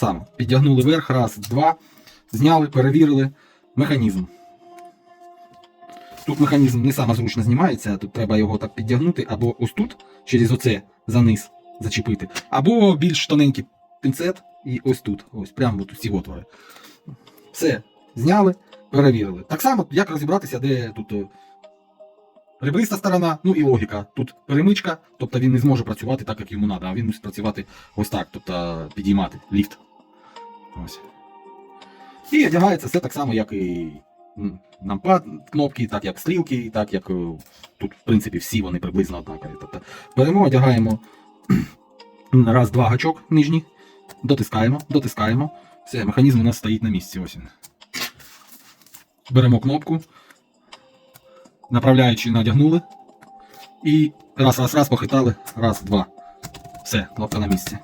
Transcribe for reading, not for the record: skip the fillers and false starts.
Саме підтягнули вверх, раз, два, зняли, перевірили механізм. Тут механізм не саме зручно знімається, тут треба його так підтягнути, або ось тут, через оце за низ зачепити, або більш тоненький пінцет і ось тут, ось прямо тут ці отвори. Все, зняли, перевірили. Так само, як розібратися, де тут ребриста сторона, ну і логіка. Тут перемичка, тобто він не зможе працювати так, як йому треба, а він мусить працювати ось так, тобто підіймати ліфт. Ось. І одягається все так само, як і нампад, кнопки, так як стрілки, так як тут, в принципі, всі вони приблизно однакові. Тобто беремо, одягаємо раз, два гачок нижній, дотискаємо. Все, механізм у нас стоїть на місці. Ось він. Беремо кнопку, направляючи надягнули. І раз, похитали, раз, два. Все, кнопка на місці.